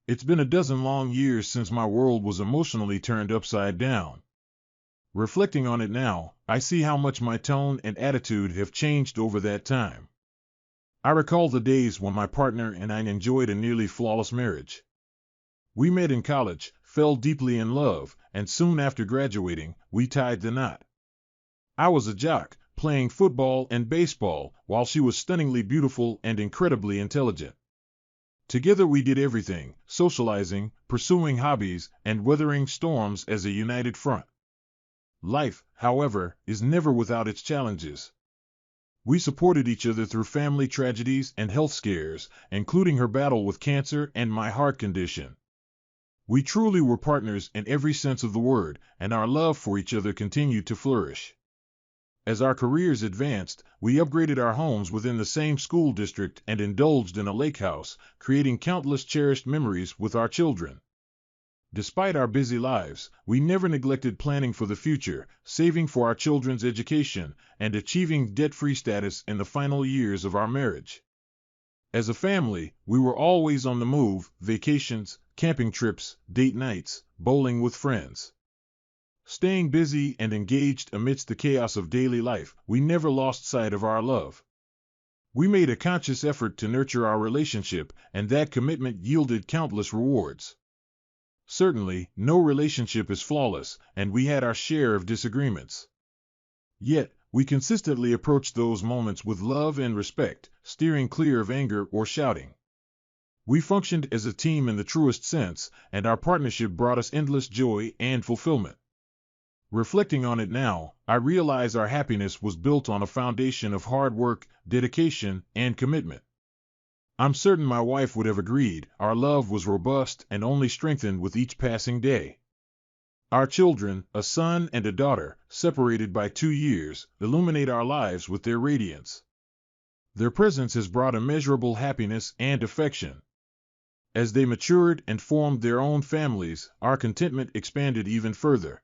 It's been a dozen long years since my world was emotionally turned upside down. Reflecting on it now, I see how much my tone and attitude have changed over that time. I recall the days when my partner and I enjoyed a nearly flawless marriage. We met in college, fell deeply in love, and soon after graduating, we tied the knot. I was a jock, playing football and baseball, while she was stunningly beautiful and incredibly intelligent. Together we did everything, socializing, pursuing hobbies, and weathering storms as a united front. Life, however, is never without its challenges. We supported each other through family tragedies and health scares, including her battle with cancer and my heart condition. We truly were partners in every sense of the word, and our love for each other continued to flourish. As our careers advanced, we upgraded our homes within the same school district and indulged in a lake house, creating countless cherished memories with our children. Despite our busy lives, we never neglected planning for the future, saving for our children's education, and achieving debt-free status in the final years of our marriage. As a family, we were always on the move: vacations, camping trips, date nights, bowling with friends. Staying busy and engaged amidst the chaos of daily life, we never lost sight of our love. We made a conscious effort to nurture our relationship, and that commitment yielded countless rewards. Certainly, no relationship is flawless, and we had our share of disagreements. Yet, we consistently approached those moments with love and respect, steering clear of anger or shouting. We functioned as a team in the truest sense, and our partnership brought us endless joy and fulfillment. Reflecting on it now, I realize our happiness was built on a foundation of hard work, dedication, and commitment. I'm certain my wife would have agreed. Our love was robust and only strengthened with each passing day. Our children, a son and a daughter, separated by 2 years, illuminate our lives with their radiance. Their presence has brought immeasurable happiness and affection. As they matured and formed their own families, our contentment expanded even further.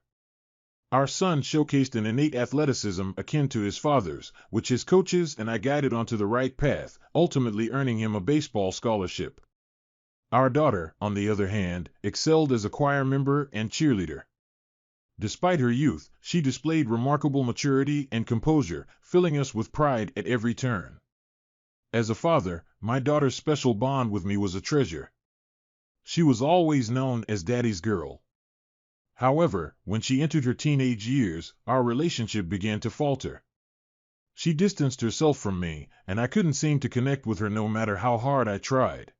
Our son showcased an innate athleticism akin to his father's, which his coaches and I guided onto the right path, ultimately earning him a baseball scholarship. Our daughter, on the other hand, excelled as a choir member and cheerleader. Despite her youth, she displayed remarkable maturity and composure, filling us with pride at every turn. As a father, my daughter's special bond with me was a treasure. She was always known as Daddy's girl. However, when she entered her teenage years, our relationship began to falter. She distanced herself from me, and I couldn't seem to connect with her no matter how hard I tried.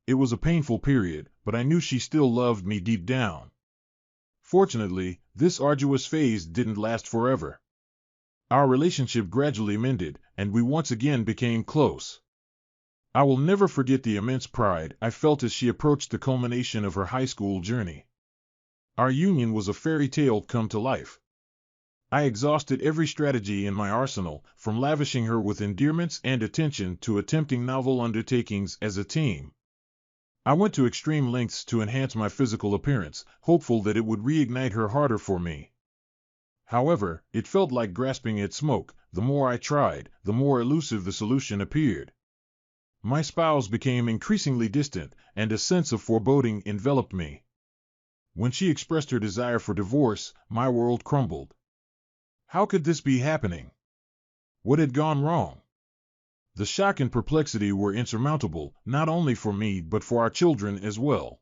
It was a painful period, but I knew she still loved me deep down. Fortunately, this arduous phase didn't last forever. Our relationship gradually mended, and we once again became close. I will never forget the immense pride I felt as she approached the culmination of her high school journey. Our union was a fairy tale come to life. I exhausted every strategy in my arsenal, from lavishing her with endearments and attention to attempting novel undertakings as a team. I went to extreme lengths to enhance my physical appearance, hopeful that it would reignite her harder for me. However, it felt like grasping at smoke. The more I tried, the more elusive the solution appeared. My spouse became increasingly distant, and a sense of foreboding enveloped me. When she expressed her desire for divorce, my world crumbled. How could this be happening? What had gone wrong? The shock and perplexity were insurmountable, not only for me but for our children as well.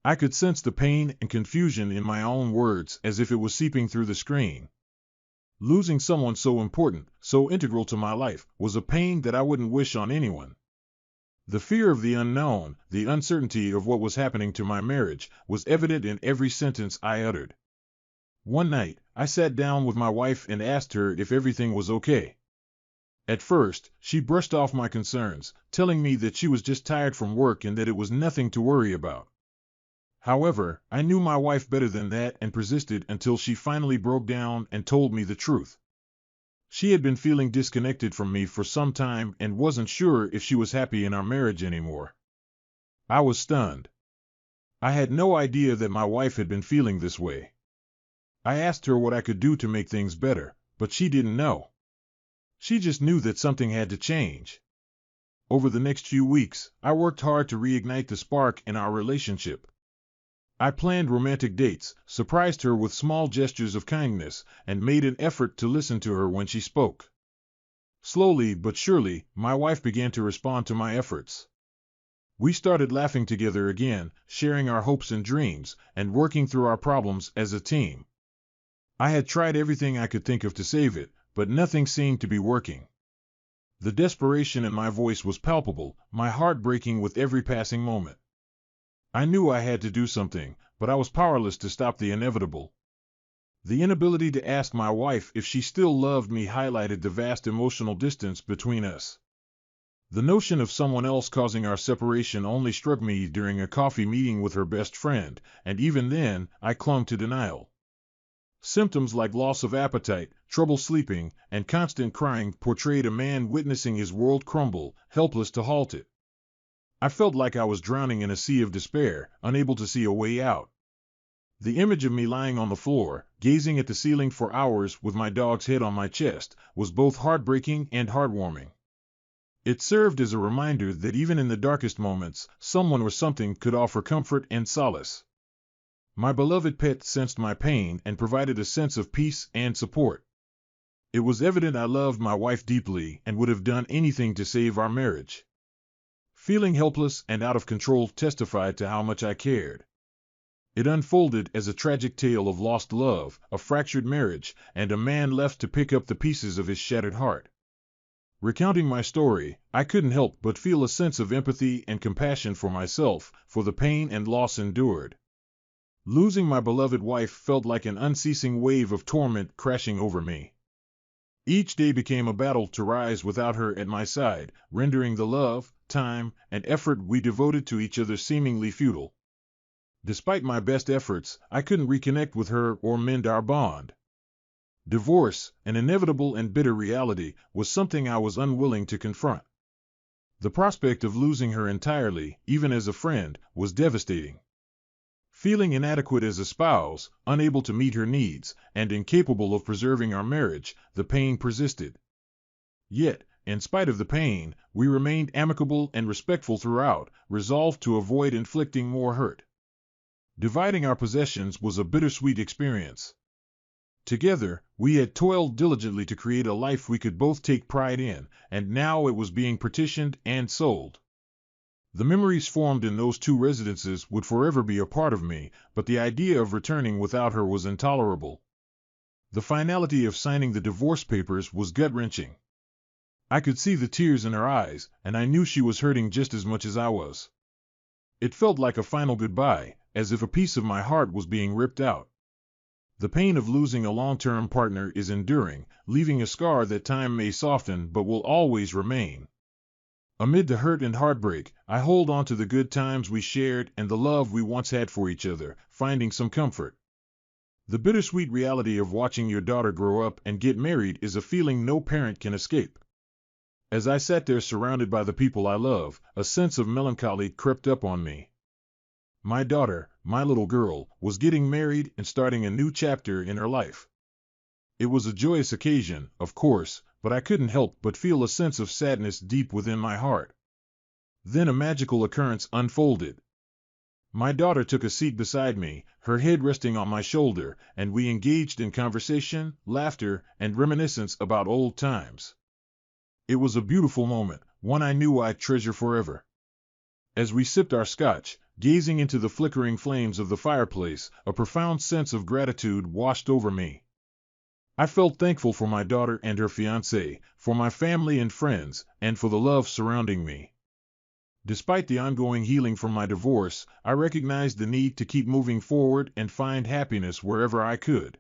I could sense the pain and confusion in my own words as if it was seeping through the screen. Losing someone so important, so integral to my life, was a pain that I wouldn't wish on anyone. The fear of the unknown, the uncertainty of what was happening to my marriage, was evident in every sentence I uttered. One night, I sat down with my wife and asked her if everything was okay. At first, she brushed off my concerns, telling me that she was just tired from work and that it was nothing to worry about. However, I knew my wife better than that and persisted until she finally broke down and told me the truth. She had been feeling disconnected from me for some time and wasn't sure if she was happy in our marriage anymore. I was stunned. I had no idea that my wife had been feeling this way. I asked her what I could do to make things better, but she didn't know. She just knew that something had to change. Over the next few weeks, I worked hard to reignite the spark in our relationship. I planned romantic dates, surprised her with small gestures of kindness, and made an effort to listen to her when she spoke. Slowly but surely, my wife began to respond to my efforts. We started laughing together again, sharing our hopes and dreams, and working through our problems as a team. I had tried everything I could think of to save it, but nothing seemed to be working. The desperation in my voice was palpable, my heart breaking with every passing moment. I knew I had to do something, but I was powerless to stop the inevitable. The inability to ask my wife if she still loved me highlighted the vast emotional distance between us. The notion of someone else causing our separation only struck me during a coffee meeting with her best friend, and even then, I clung to denial. Symptoms like loss of appetite, trouble sleeping, and constant crying portrayed a man witnessing his world crumble, helpless to halt it. I felt like I was drowning in a sea of despair, unable to see a way out. The image of me lying on the floor, gazing at the ceiling for hours with my dog's head on my chest, was both heartbreaking and heartwarming. It served as a reminder that even in the darkest moments, someone or something could offer comfort and solace. My beloved pet sensed my pain and provided a sense of peace and support. It was evident I loved my wife deeply and would have done anything to save our marriage. Feeling helpless and out of control testified to how much I cared. It unfolded as a tragic tale of lost love, a fractured marriage, and a man left to pick up the pieces of his shattered heart. Recounting my story, I couldn't help but feel a sense of empathy and compassion for myself, for the pain and loss endured. Losing my beloved wife felt like an unceasing wave of torment crashing over me. Each day became a battle to rise without her at my side, rendering the love, time, and effort we devoted to each other seemingly futile. Despite my best efforts, I couldn't reconnect with her or mend our bond. Divorce, an inevitable and bitter reality, was something I was unwilling to confront. The prospect of losing her entirely, even as a friend, was devastating. Feeling inadequate as a spouse, unable to meet her needs, and incapable of preserving our marriage, the pain persisted. Yet, in spite of the pain, we remained amicable and respectful throughout, resolved to avoid inflicting more hurt. Dividing our possessions was a bittersweet experience. Together, we had toiled diligently to create a life we could both take pride in, and now it was being partitioned and sold. The memories formed in those two residences would forever be a part of me, but the idea of returning without her was intolerable. The finality of signing the divorce papers was gut-wrenching. I could see the tears in her eyes, and I knew she was hurting just as much as I was. It felt like a final goodbye, as if a piece of my heart was being ripped out. The pain of losing a long-term partner is enduring, leaving a scar that time may soften but will always remain. Amid the hurt and heartbreak, I hold on to the good times we shared and the love we once had for each other, finding some comfort. The bittersweet reality of watching your daughter grow up and get married is a feeling no parent can escape. As I sat there surrounded by the people I love, a sense of melancholy crept up on me. My daughter, my little girl, was getting married and starting a new chapter in her life. It was a joyous occasion, of course, but I couldn't help but feel a sense of sadness deep within my heart. Then a magical occurrence unfolded. My daughter took a seat beside me, her head resting on my shoulder, and we engaged in conversation, laughter, and reminiscence about old times. It was a beautiful moment, one I knew I'd treasure forever. As we sipped our scotch, gazing into the flickering flames of the fireplace, a profound sense of gratitude washed over me. I felt thankful for my daughter and her fiancé, for my family and friends, and for the love surrounding me. Despite the ongoing healing from my divorce, I recognized the need to keep moving forward and find happiness wherever I could.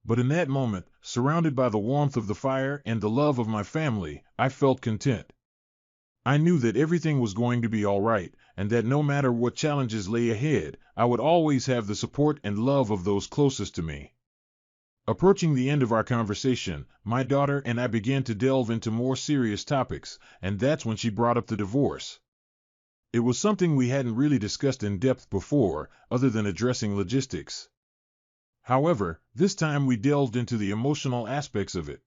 But in that moment, surrounded by the warmth of the fire and the love of my family, I felt content. I knew that everything was going to be all right, and that no matter what challenges lay ahead, I would always have the support and love of those closest to me. Approaching the end of our conversation, my daughter and I began to delve into more serious topics, and that's when she brought up the divorce. It was something we hadn't really discussed in depth before, other than addressing logistics. However, this time we delved into the emotional aspects of it.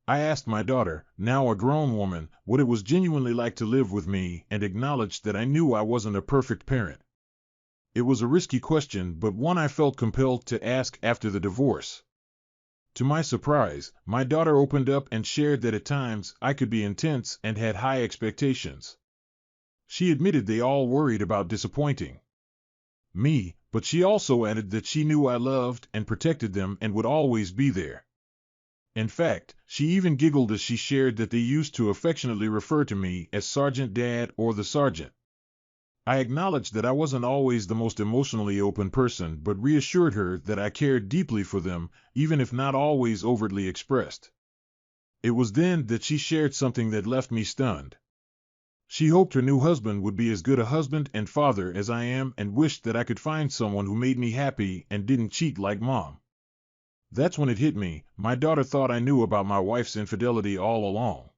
I asked my daughter, now a grown woman, what it was genuinely like to live with me, and acknowledged that I knew I wasn't a perfect parent. It was a risky question, but one I felt compelled to ask after the divorce. To my surprise, my daughter opened up and shared that at times I could be intense and had high expectations. She admitted they all worried about disappointing me, but she also added that she knew I loved and protected them and would always be there. In fact, she even giggled as she shared that they used to affectionately refer to me as Sergeant Dad or the Sergeant. I acknowledged that I wasn't always the most emotionally open person, but reassured her that I cared deeply for them, even if not always overtly expressed. It was then that she shared something that left me stunned. She hoped her new husband would be as good a husband and father as I am, and wished that I could find someone who made me happy and didn't cheat like Mom. That's when it hit me. My daughter thought I knew about my wife's infidelity all along.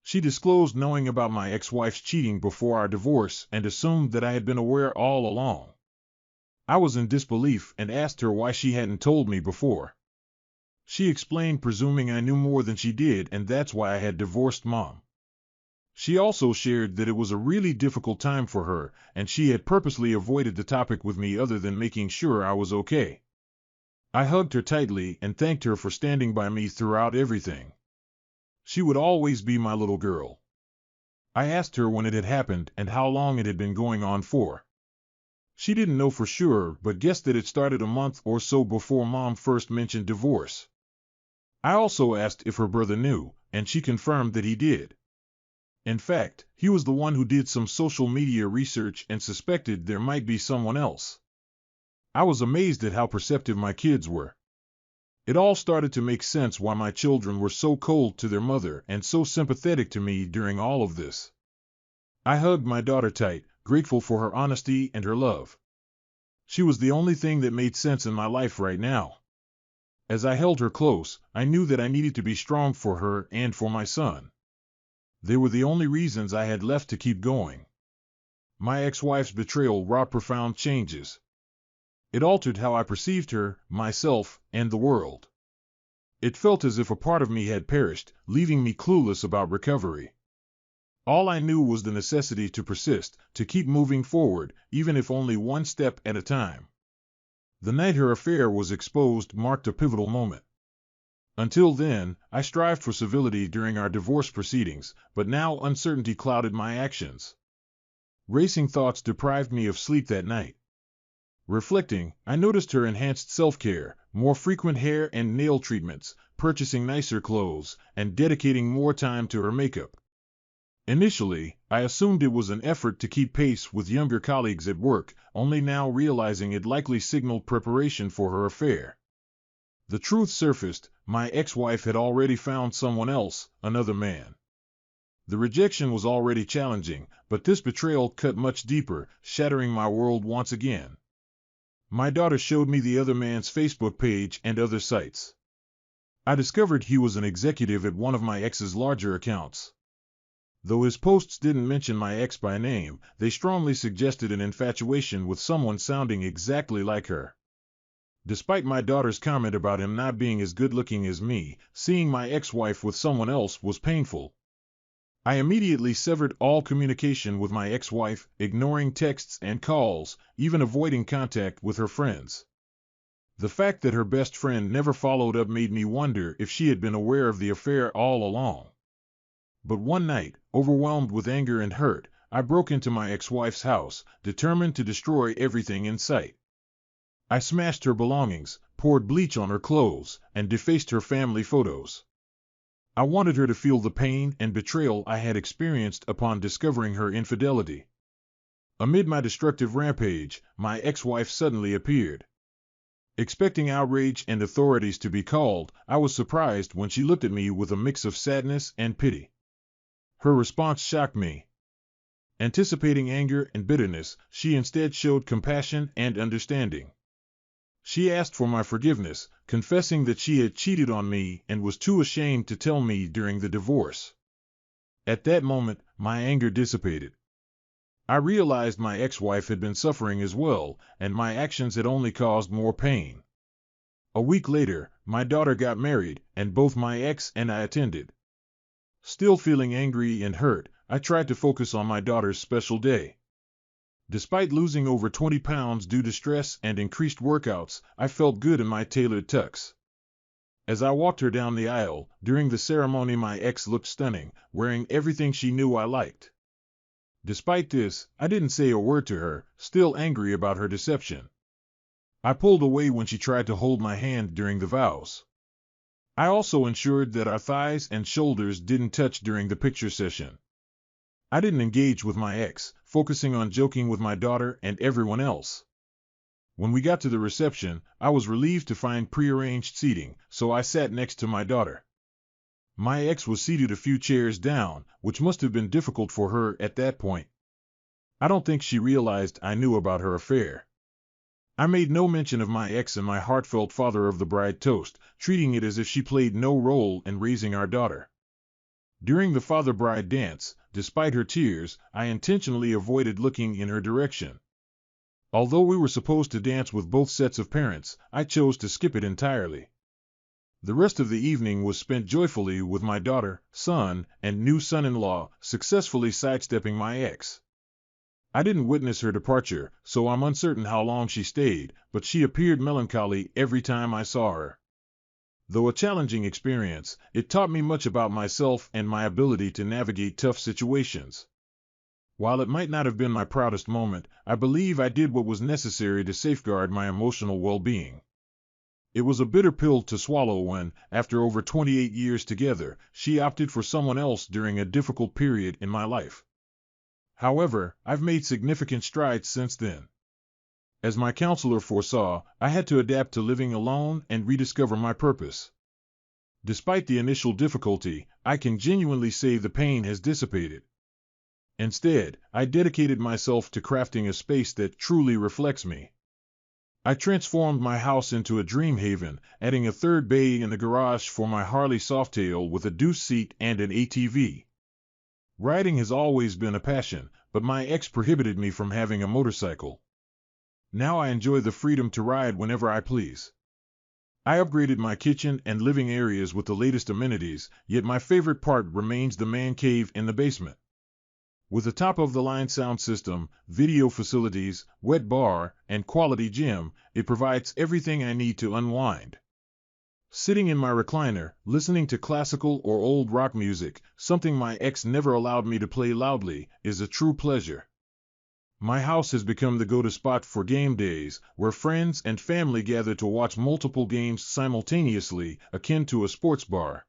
She disclosed knowing about my ex-wife's cheating before our divorce and assumed that I had been aware all along. I was in disbelief and asked her why she hadn't told me before. She explained, presuming I knew more than she did, and that's why I had divorced Mom. She also shared that it was a really difficult time for her, and she had purposely avoided the topic with me other than making sure I was okay. I hugged her tightly and thanked her for standing by me throughout everything. She would always be my little girl. I asked her when it had happened and how long it had been going on for. She didn't know for sure, but guessed that it started a month or so before Mom first mentioned divorce. I also asked if her brother knew, and she confirmed that he did. In fact, he was the one who did some social media research and suspected there might be someone else. I was amazed at how perceptive my kids were. It all started to make sense why my children were so cold to their mother and so sympathetic to me during all of this. I hugged my daughter tight, grateful for her honesty and her love. She was the only thing that made sense in my life right now. As I held her close, I knew that I needed to be strong for her and for my son. They were the only reasons I had left to keep going. My ex-wife's betrayal wrought profound changes. It altered how I perceived her, myself, and the world. It felt as if a part of me had perished, leaving me clueless about recovery. All I knew was the necessity to persist, to keep moving forward, even if only one step at a time. The night her affair was exposed marked a pivotal moment. Until then, I strived for civility during our divorce proceedings, but now uncertainty clouded my actions. Racing thoughts deprived me of sleep that night. Reflecting, I noticed her enhanced self-care, more frequent hair and nail treatments, purchasing nicer clothes, and dedicating more time to her makeup. Initially, I assumed it was an effort to keep pace with younger colleagues at work, only now realizing it likely signaled preparation for her affair. The truth surfaced: my ex-wife had already found someone else, another man. The rejection was already challenging, but this betrayal cut much deeper, shattering my world once again. My daughter showed me the other man's Facebook page and other sites. I discovered he was an executive at one of my ex's larger accounts. Though his posts didn't mention my ex by name, they strongly suggested an infatuation with someone sounding exactly like her. Despite my daughter's comment about him not being as good-looking as me, seeing my ex-wife with someone else was painful. I immediately severed all communication with my ex-wife, ignoring texts and calls, even avoiding contact with her friends. The fact that her best friend never followed up made me wonder if she had been aware of the affair all along. But one night, overwhelmed with anger and hurt, I broke into my ex-wife's house, determined to destroy everything in sight. I smashed her belongings, poured bleach on her clothes, and defaced her family photos. I wanted her to feel the pain and betrayal I had experienced upon discovering her infidelity. Amid my destructive rampage, my ex-wife suddenly appeared. Expecting outrage and authorities to be called, I was surprised when she looked at me with a mix of sadness and pity. Her response shocked me. Anticipating anger and bitterness, she instead showed compassion and understanding. She asked for my forgiveness, confessing that she had cheated on me and was too ashamed to tell me during the divorce. At that moment, my anger dissipated. I realized my ex-wife had been suffering as well, and my actions had only caused more pain. A week later, my daughter got married, and both my ex and I attended. Still feeling angry and hurt, I tried to focus on my daughter's special day. Despite losing over 20 pounds due to stress and increased workouts, I felt good in my tailored tux. As I walked her down the aisle, during the ceremony my ex looked stunning, wearing everything she knew I liked. Despite this, I didn't say a word to her, still angry about her deception. I pulled away when she tried to hold my hand during the vows. I also ensured that our thighs and shoulders didn't touch during the picture session. I didn't engage with my ex, focusing on joking with my daughter and everyone else. When we got to the reception, I was relieved to find prearranged seating, so I sat next to my daughter. My ex was seated a few chairs down, which must have been difficult for her at that point. I don't think she realized I knew about her affair. I made no mention of my ex in my heartfelt father of the bride toast, treating it as if she played no role in raising our daughter. During the father-bride dance, despite her tears, I intentionally avoided looking in her direction. Although we were supposed to dance with both sets of parents, I chose to skip it entirely. The rest of the evening was spent joyfully with my daughter, son, and new son-in-law, successfully sidestepping my ex. I didn't witness her departure, so I'm uncertain how long she stayed, but she appeared melancholy every time I saw her. Though a challenging experience, it taught me much about myself and my ability to navigate tough situations. While it might not have been my proudest moment, I believe I did what was necessary to safeguard my emotional well-being. It was a bitter pill to swallow when, after over 28 years together, she opted for someone else during a difficult period in my life. However, I've made significant strides since then. As my counselor foresaw, I had to adapt to living alone and rediscover my purpose. Despite the initial difficulty, I can genuinely say the pain has dissipated. Instead, I dedicated myself to crafting a space that truly reflects me. I transformed my house into a dream haven, adding a third bay in the garage for my Harley Softail with a deuce seat and an ATV. Riding has always been a passion, but my ex prohibited me from having a motorcycle. Now I enjoy the freedom to ride whenever I please. I upgraded my kitchen and living areas with the latest amenities, yet my favorite part remains the man cave in the basement. With a top-of-the-line sound system, video facilities, wet bar, and quality gym, it provides everything I need to unwind. Sitting in my recliner, listening to classical or old rock music, something my ex never allowed me to play loudly, is a true pleasure. My house has become the go-to spot for game days, where friends and family gather to watch multiple games simultaneously, akin to a sports bar.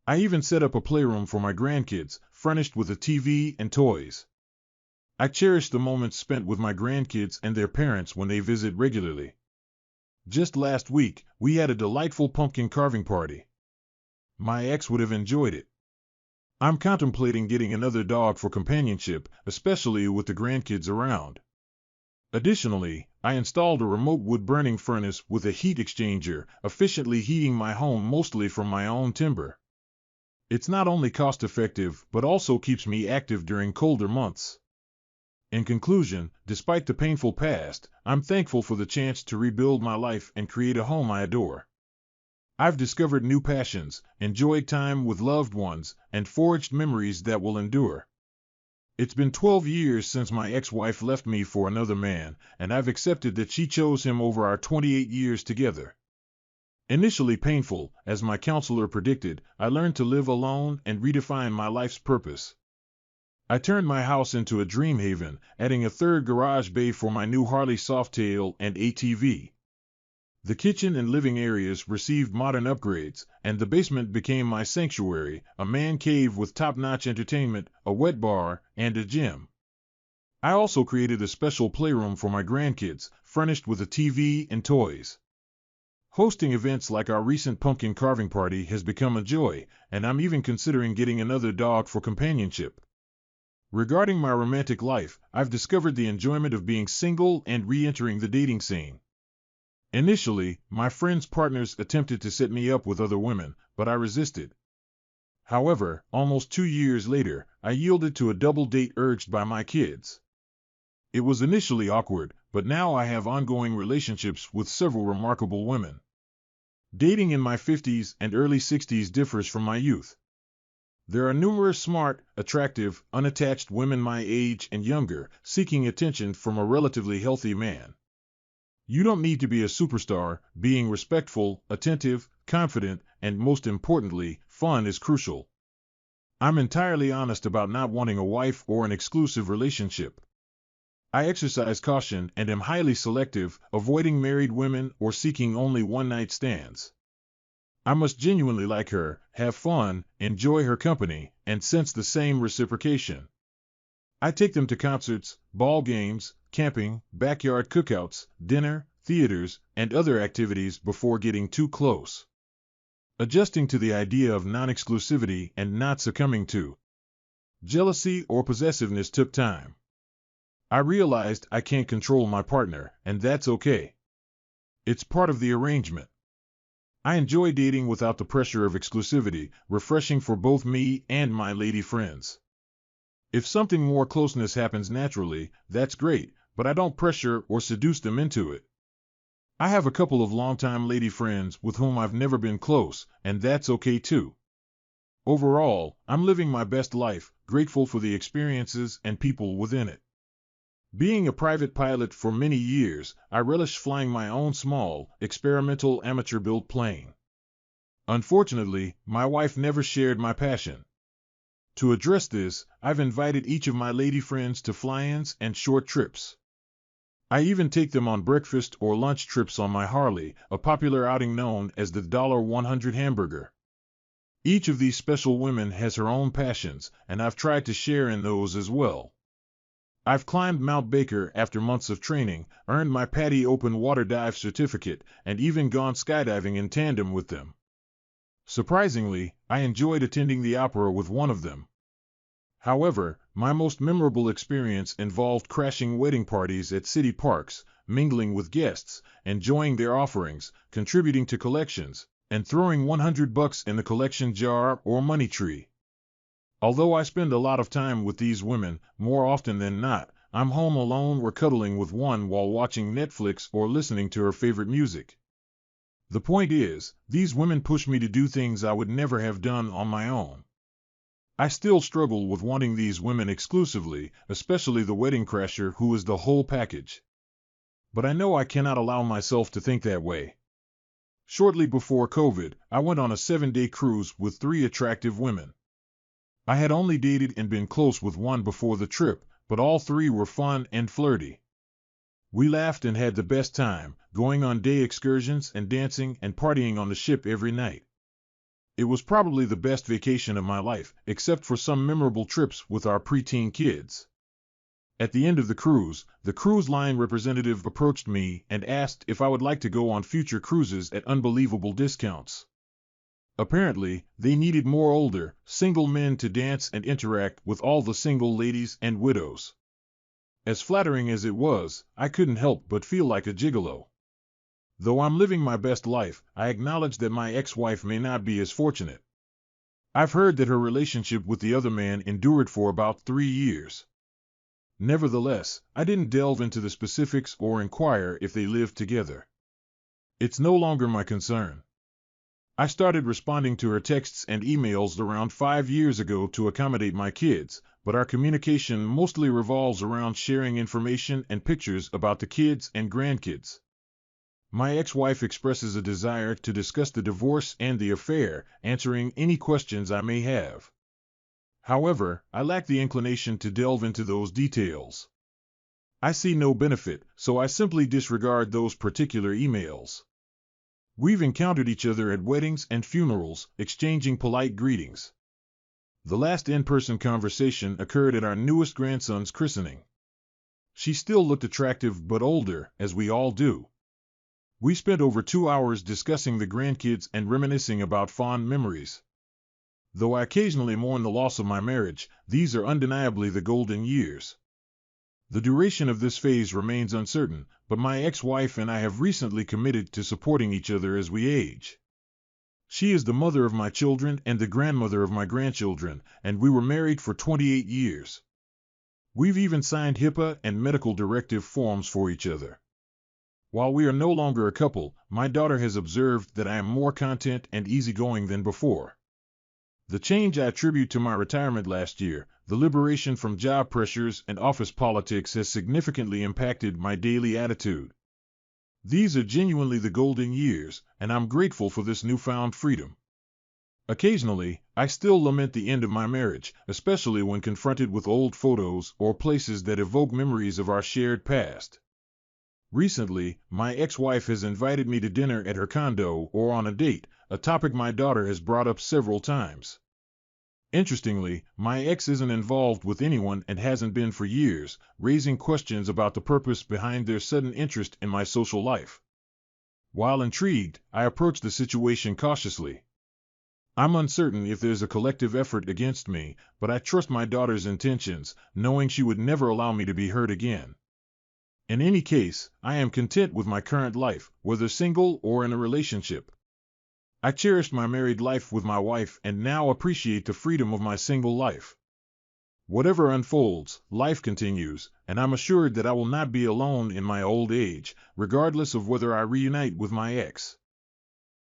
I even set up a playroom for my grandkids, furnished with a TV and toys. I cherish the moments spent with my grandkids and their parents when they visit regularly. Just last week, we had a delightful pumpkin carving party. My ex would have enjoyed it. I'm contemplating getting another dog for companionship, especially with the grandkids around. Additionally, I installed a remote wood-burning furnace with a heat exchanger, efficiently heating my home mostly from my own timber. It's not only cost-effective, but also keeps me active during colder months. In conclusion, despite the painful past, I'm thankful for the chance to rebuild my life and create a home I adore. I've discovered new passions, enjoyed time with loved ones, and forged memories that will endure. It's been 12 years since my ex-wife left me for another man, and I've accepted that she chose him over our 28 years together. Initially painful, as my counselor predicted, I learned to live alone and redefine my life's purpose. I turned my house into a dream haven, adding a third garage bay for my new Harley Softail and ATV. The kitchen and living areas received modern upgrades, and the basement became my sanctuary, a man cave with top-notch entertainment, a wet bar, and a gym. I also created a special playroom for my grandkids, furnished with a TV and toys. Hosting events like our recent pumpkin carving party has become a joy, and I'm even considering getting another dog for companionship. Regarding my romantic life, I've discovered the enjoyment of being single and re-entering the dating scene. Initially, my friends' partners attempted to set me up with other women, but I resisted. However, almost 2 years later, I yielded to a double date urged by my kids. It was initially awkward, but now I have ongoing relationships with several remarkable women. Dating in my 50s and early 60s differs from my youth. There are numerous smart, attractive, unattached women my age and younger, seeking attention from a relatively healthy man. You don't need to be a superstar. Being respectful, attentive, confident, and most importantly, fun is crucial. I'm entirely honest about not wanting a wife or an exclusive relationship. I exercise caution and am highly selective, avoiding married women or seeking only one-night stands. I must genuinely like her, have fun, enjoy her company, and sense the same reciprocation. I take them to concerts, ball games, camping, backyard cookouts, dinner, theaters, and other activities before getting too close. Adjusting to the idea of non-exclusivity and not succumbing to jealousy or possessiveness took time. I realized I can't control my partner, and that's okay. It's part of the arrangement. I enjoy dating without the pressure of exclusivity, refreshing for both me and my lady friends. If something more closeness happens naturally, that's great, but I don't pressure or seduce them into it. I have a couple of longtime lady friends with whom I've never been close, and that's okay too. Overall, I'm living my best life, grateful for the experiences and people within it. Being a private pilot for many years, I relish flying my own small, experimental amateur-built plane. Unfortunately, my wife never shared my passion. To address this, I've invited each of my lady friends to fly-ins and short trips. I even take them on breakfast or lunch trips on my Harley, a popular outing known as the $100 hamburger. Each of these special women has her own passions, and I've tried to share in those as well. I've climbed Mount Baker after months of training, earned my PADI open water dive certificate, and even gone skydiving in tandem with them. Surprisingly, I enjoyed attending the opera with one of them. However, my most memorable experience involved crashing wedding parties at city parks, mingling with guests, enjoying their offerings, contributing to collections, and throwing $100 in the collection jar or money tree. Although I spend a lot of time with these women, more often than not, I'm home alone or cuddling with one while watching Netflix or listening to her favorite music. The point is, these women push me to do things I would never have done on my own. I still struggle with wanting these women exclusively, especially the wedding crasher who is the whole package. But I know I cannot allow myself to think that way. Shortly before COVID, I went on a 7-day cruise with 3 attractive women. I had only dated and been close with one before the trip, but all 3 were fun and flirty. We laughed and had the best time, going on day excursions and dancing and partying on the ship every night. It was probably the best vacation of my life, except for some memorable trips with our preteen kids. At the end of the cruise line representative approached me and asked if I would like to go on future cruises at unbelievable discounts. Apparently, they needed more older, single men to dance and interact with all the single ladies and widows. As flattering as it was, I couldn't help but feel like a gigolo. Though I'm living my best life, I acknowledge that my ex-wife may not be as fortunate. I've heard that her relationship with the other man endured for about 3 years. Nevertheless, I didn't delve into the specifics or inquire if they lived together. It's no longer my concern. I started responding to her texts and emails around 5 years ago to accommodate my kids, but our communication mostly revolves around sharing information and pictures about the kids and grandkids. My ex-wife expresses a desire to discuss the divorce and the affair, answering any questions I may have. However, I lack the inclination to delve into those details. I see no benefit, so I simply disregard those particular emails. We've encountered each other at weddings and funerals, exchanging polite greetings. The last in-person conversation occurred at our newest grandson's christening. She still looked attractive but older, as we all do. We spent over 2 hours discussing the grandkids and reminiscing about fond memories. Though I occasionally mourn the loss of my marriage, these are undeniably the golden years. The duration of this phase remains uncertain, but my ex-wife and I have recently committed to supporting each other as we age. She is the mother of my children and the grandmother of my grandchildren, and we were married for 28 years. We've even signed HIPAA and medical directive forms for each other. While we are no longer a couple, my daughter has observed that I am more content and easygoing than before. The change I attribute to my retirement last year. The liberation from job pressures and office politics has significantly impacted my daily attitude. These are genuinely the golden years, and I'm grateful for this newfound freedom. Occasionally, I still lament the end of my marriage, especially when confronted with old photos or places that evoke memories of our shared past. Recently, my ex-wife has invited me to dinner at her condo or on a date, a topic my daughter has brought up several times. Interestingly, my ex isn't involved with anyone and hasn't been for years, raising questions about the purpose behind their sudden interest in my social life. While intrigued, I approach the situation cautiously. I'm uncertain if there's a collective effort against me, but I trust my daughter's intentions, knowing she would never allow me to be hurt again. In any case, I am content with my current life, whether single or in a relationship. I cherished my married life with my wife and now appreciate the freedom of my single life. Whatever unfolds, life continues, and I'm assured that I will not be alone in my old age, regardless of whether I reunite with my ex.